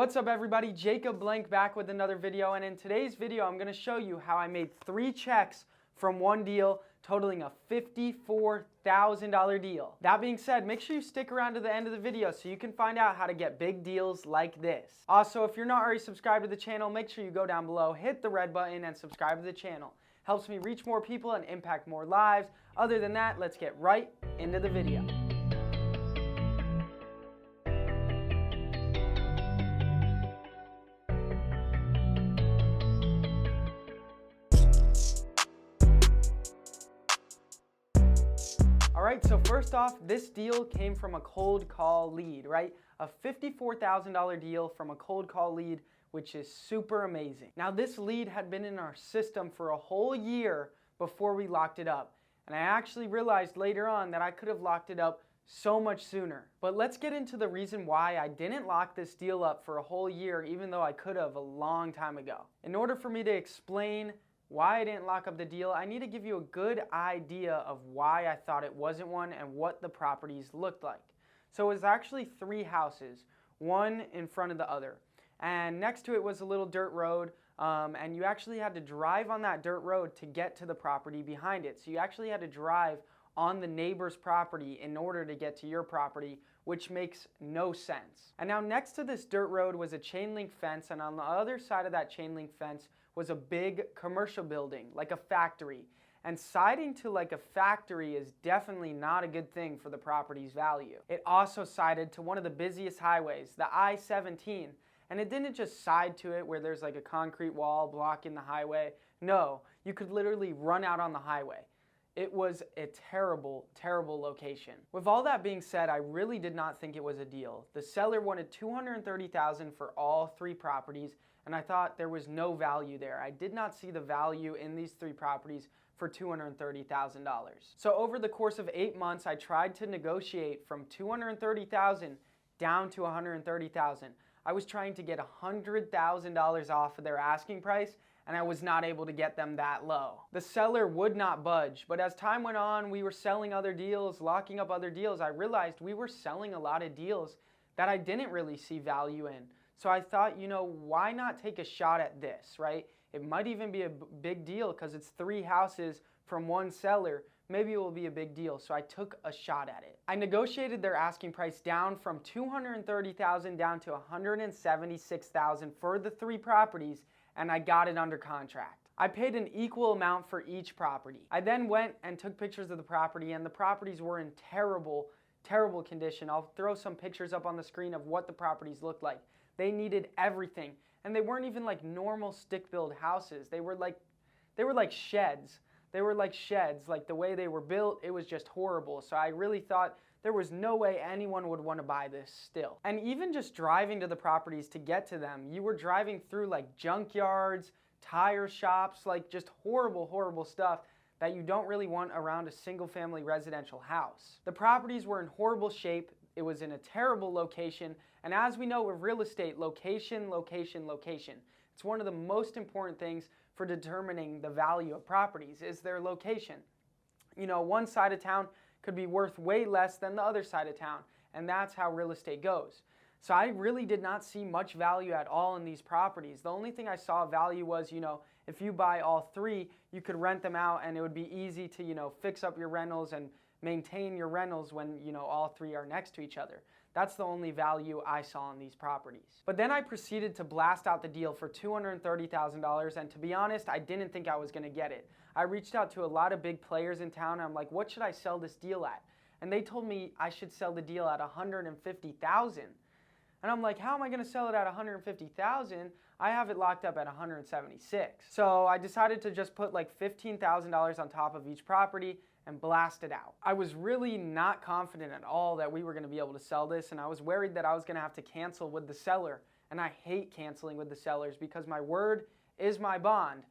What's up everybody, Jacob Blank back with another video, and in today's video I'm going to show you how I made 3 checks from one deal totaling a $54,000 deal. That being said, make sure you stick around to the end of the video so you can find out how to get big deals like this. Also, if you're not already subscribed to the channel, make sure you go down below, hit the red button and subscribe to the channel. Helps me reach more people and impact more lives. Other than that, let's get right into the video. Alright, so first off, this deal came from a cold call lead, right? A $54,000 deal from a cold call lead, which is super amazing. Now this lead had been in our system for a whole year before we locked it up. And I actually realized later on that I could have locked it up so much sooner. But let's get into the reason why I didn't lock this deal up for a whole year, even though I could have a long time ago. In order for me to explain why I didn't lock up the deal, I need to give you a good idea of why I thought it wasn't one and what the properties looked like. So it was actually 3 houses, one in front of the other. And next to it was a little dirt road, and you actually had to drive on that dirt road to get to the property behind it. So you actually had to drive on the neighbor's property in order to get to your property, which makes no sense. And now next to this dirt road was a chain link fence, and on the other side of that chain link fence was a big commercial building, like a factory. And siding to like a factory is definitely not a good thing for the property's value. It also sided to one of the busiest highways, the I-17. And it didn't just side to it where there's like a concrete wall blocking the highway. No, you could literally run out on the highway. It was a terrible, terrible location. With all that being said, I really did not think it was a deal. The seller wanted $230,000 for all 3 properties, and I thought there was no value there. I did not see the value in these 3 properties for $230,000. So over the course of 8 months, I tried to negotiate from $230,000 down to $130,000. I was trying to get $100,000 off of their asking price, and I was not able to get them that low. The seller would not budge, but as time went on, we were selling other deals, locking up other deals. I realized we were selling a lot of deals that I didn't really see value in. So I thought, you know, why not take a shot at this, right? It might even be a big deal because it's 3 houses from one seller. Maybe it will be a big deal, so I took a shot at it. I negotiated their asking price down from $230,000 down to $176,000 for the 3 properties, and I got it under contract. I paid an equal amount for each property. I then went and took pictures of the property, and the properties were in terrible, terrible condition. I'll throw some pictures up on the screen of what the properties looked like. They needed everything, and they weren't even like normal stick-built houses. They were like sheds. They were like sheds, like the way they were built, it was just horrible. So I really thought there was no way anyone would want to buy this still. And even just driving to the properties to get to them, you were driving through like junkyards, tire shops, like just horrible, horrible stuff that you don't really want around a single-family residential house. The properties were in horrible shape. It was in a terrible location. And as we know with real estate, location, location, location. It's one of the most important things for determining the value of properties is their location. You know, one side of town could be worth way less than the other side of town, and that's how real estate goes. So I really did not see much value at all in these properties. The only thing I saw value was, you know, if you buy all 3, you could rent them out and it would be easy to, you know, fix up your rentals and maintain your rentals when, you know, all 3 are next to each other. That's the only value I saw in these properties. But then I proceeded to blast out the deal for $230,000, and to be honest, I didn't think I was gonna get it. I reached out to a lot of big players in town, and I'm like, what should I sell this deal at? And they told me I should sell the deal at $150,000. And I'm like, how am I gonna sell it at $150,000? I have it locked up at $176,000. So I decided to just put like $15,000 on top of each property and blast it out. I was really not confident at all that we were gonna be able to sell this, and I was worried that I was gonna have to cancel with the seller. And I hate canceling with the sellers because my word is my bond.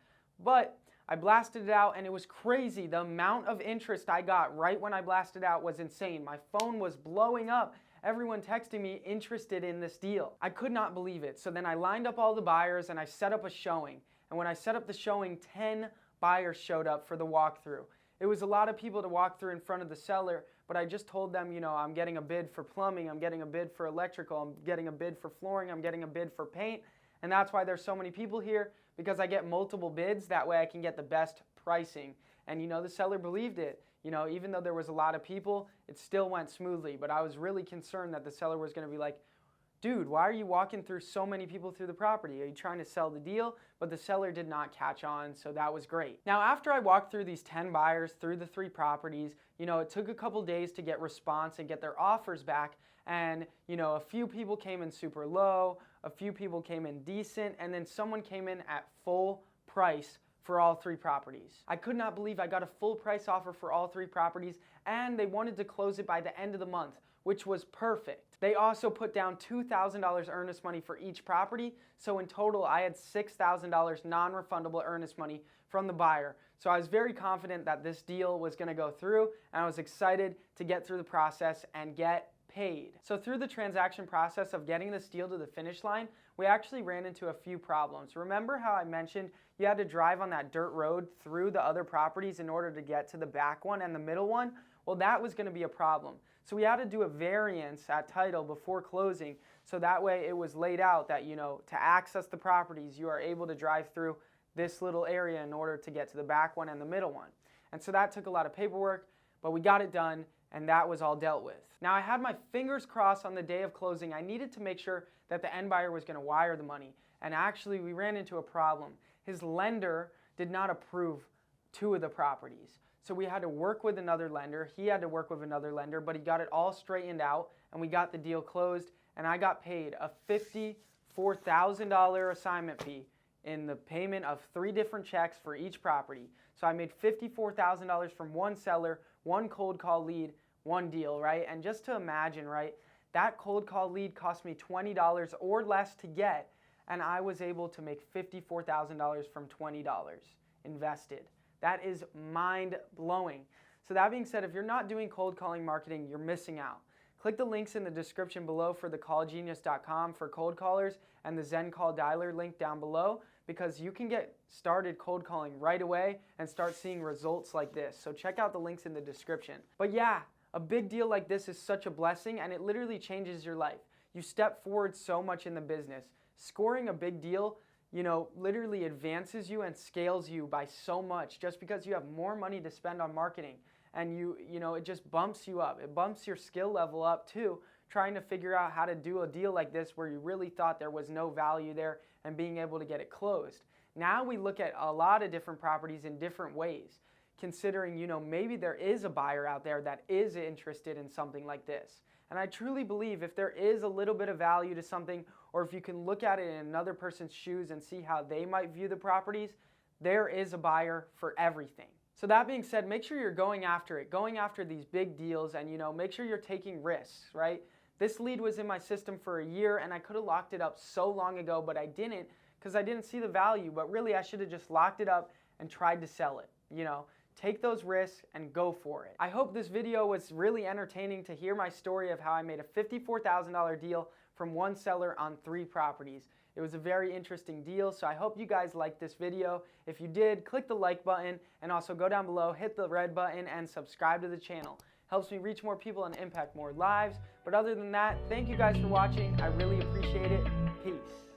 But I blasted it out and it was crazy. The amount of interest I got right when I blasted out was insane. My phone was blowing up. Everyone texting me interested in this deal. I could not believe it. So then I lined up all the buyers and I set up a showing. And when I set up the showing, 10 buyers showed up for the walkthrough. It was a lot of people to walk through in front of the seller, but I just told them, I'm getting a bid for plumbing, I'm getting a bid for electrical, I'm getting a bid for flooring, I'm getting a bid for paint, and that's why there's so many people here, because I get multiple bids. That way I can get the best pricing. And the seller believed it. Even though there was a lot of people, it still went smoothly, but I was really concerned that the seller was going to be like, dude, why are you walking through so many people through the property? Are you trying to sell the deal? But the seller did not catch on, so that was great. Now, after I walked through these 10 buyers through the 3 properties, it took a couple days to get response and get their offers back. And, a few people came in super low, a few people came in decent, and then someone came in at full price for all 3 properties. I could not believe I got a full price offer for all 3 properties, and they wanted to close it by the end of the month, which was perfect. They also put down $2,000 earnest money for each property, so in total I had $6,000 non-refundable earnest money from the buyer. So I was very confident that this deal was going to go through, and I was excited to get through the process and get paid. So through the transaction process of getting this deal to the finish line, we actually ran into a few problems. Remember how I mentioned you had to drive on that dirt road through the other properties in order to get to the back one and the middle one? Well, that was going to be a problem. So we had to do a variance at title before closing, so that way it was laid out that, to access the properties, you are able to drive through this little area in order to get to the back one and the middle one. And so that took a lot of paperwork, but we got it done, and that was all dealt with. Now, I had my fingers crossed on the day of closing. I needed to make sure that the end buyer was going to wire the money, and actually we ran into a problem. His lender did not approve 2 of the properties. So we had to work with another lender, he had to work with another lender, but he got it all straightened out, and we got the deal closed, and I got paid a $54,000 assignment fee in the payment of 3 different checks for each property. So I made $54,000 from one seller, 1 cold call lead, 1 deal, right? And just to imagine, right, that cold call lead cost me $20 or less to get, and I was able to make $54,000 from $20 invested. That is mind-blowing. So that being said, if you're not doing cold calling marketing, you're missing out. Click the links in the description below for the callgenius.com for cold callers and the Zen Call Dialer link down below, because you can get started cold calling right away and start seeing results like this. So check out the links in the description. But yeah, a big deal like this is such a blessing, and it literally changes your life. You step forward so much in the business. Scoring a big deal, literally advances you and scales you by so much, just because you have more money to spend on marketing, and it just bumps you up. It bumps your skill level up too, trying to figure out how to do a deal like this where you really thought there was no value there and being able to get it closed. Now we look at a lot of different properties in different ways, considering, maybe there is a buyer out there that is interested in something like this. And I truly believe if there is a little bit of value to something, or if you can look at it in another person's shoes and see how they might view the properties, there is a buyer for everything. So that being said, make sure you're going after it, going after these big deals, and make sure you're taking risks, right? This lead was in my system for a year, and I could have locked it up so long ago, but I didn't, because I didn't see the value. But really, I should have just locked it up and tried to sell it. Take those risks and go for it. I hope this video was really entertaining to hear my story of how I made a $54,000 deal from one seller on 3 properties. It was a very interesting deal, so I hope you guys liked this video. If you did, click the like button, and also go down below, hit the red button, and subscribe to the channel. Helps me reach more people and impact more lives. But other than that, thank you guys for watching. I really appreciate it. Peace.